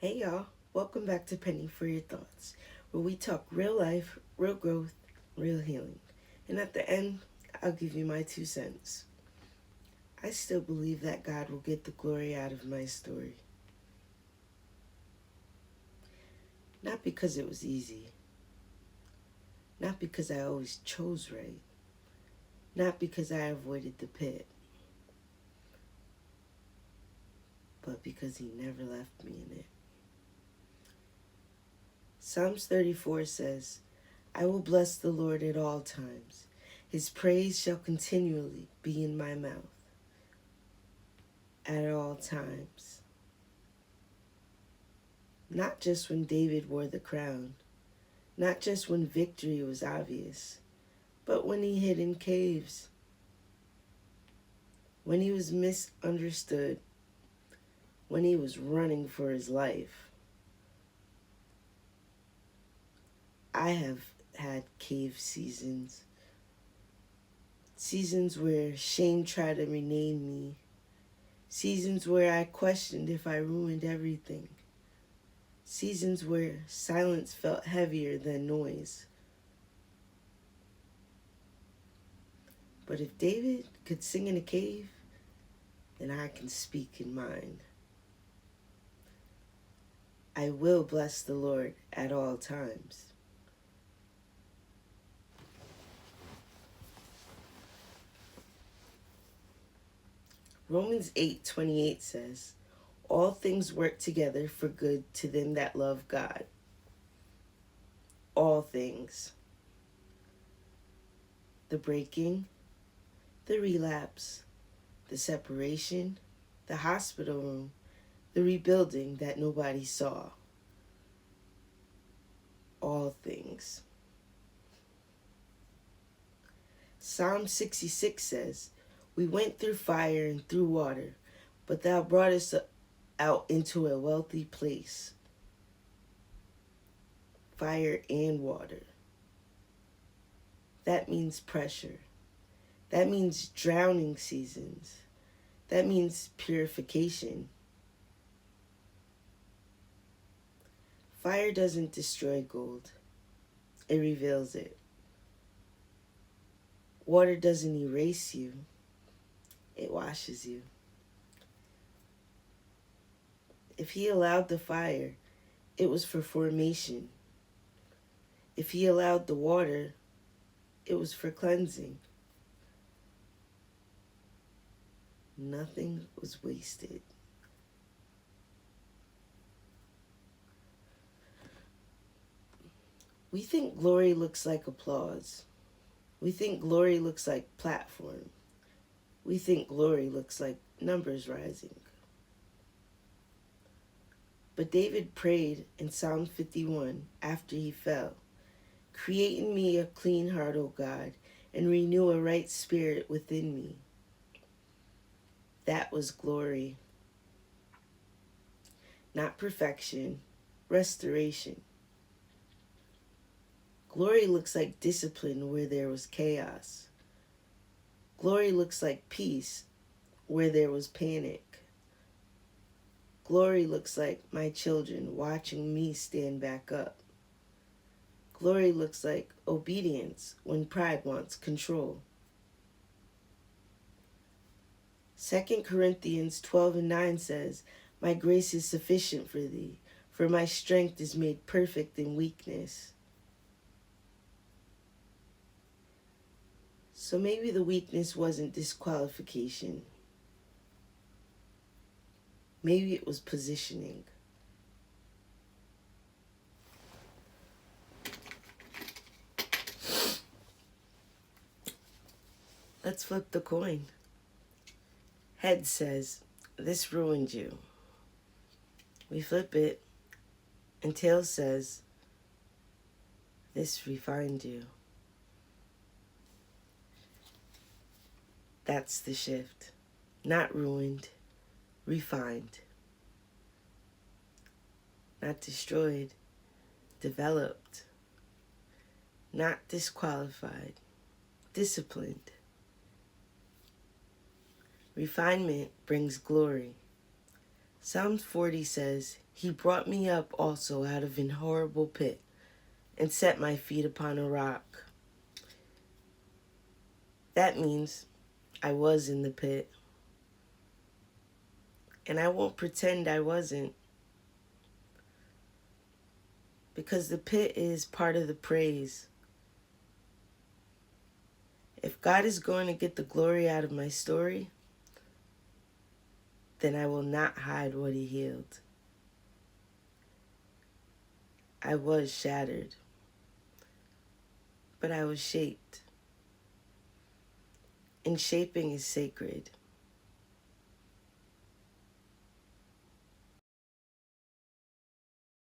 Hey y'all, welcome back to Penny for Your Thoughts, where we talk real life, real growth, real healing. And at the end, I'll give you my 2 cents. I still believe that God will get the glory out of my story. Not because it was easy, not because I always chose right, not because I avoided the pit, but because He never left me in it. Psalms 34 says, I will bless the Lord at all times. His praise shall continually be in my mouth. At all times. Not just when David wore the crown, not just when victory was obvious, but when he hid in caves, when he was misunderstood, when he was running for his life. I have had cave seasons where shame tried to rename me, seasons where I questioned if I ruined everything, seasons where silence felt heavier than noise. But if David could sing in a cave, then I can speak in mine. I will bless the Lord at all times. Romans 8:28 says, all things work together for good to them that love God. All things. The breaking, the relapse, the separation, the hospital room, the rebuilding that nobody saw. All things. Psalm 66 says, we went through fire and through water, but thou broughtest us out into a wealthy place. Fire and water. That means pressure. That means drowning seasons. That means purification. Fire doesn't destroy gold. It reveals it. Water doesn't erase you. It washes you. If He allowed the fire, it was for formation. If He allowed the water, it was for cleansing. Nothing was wasted. We think glory looks like applause. We think glory looks like platform. We think glory looks like numbers rising. But David prayed in Psalm 51 after he fell, create in me a clean heart, O God, and renew a right spirit within me. That was glory. Not perfection, restoration. Glory looks like discipline where there was chaos. Glory looks like peace where there was panic. Glory looks like my children watching me stand back up. Glory looks like obedience when pride wants control. 2 Corinthians 12:9 says, my grace is sufficient for thee, for my strength is made perfect in weakness. So maybe the weakness wasn't disqualification. Maybe it was positioning. Let's flip the coin. Head says, this ruined you. We flip it, and tail says, this refined you. That's the shift. Not ruined, refined. Not destroyed, developed. Not disqualified, disciplined. Refinement brings glory. Psalms 40 says, He brought me up also out of an horrible pit and set my feet upon a rock. That means I was in the pit. And I won't pretend I wasn't. Because the pit is part of the praise. If God is going to get the glory out of my story, then I will not hide what He healed. I was shattered, but I was shaped. And shaping is sacred.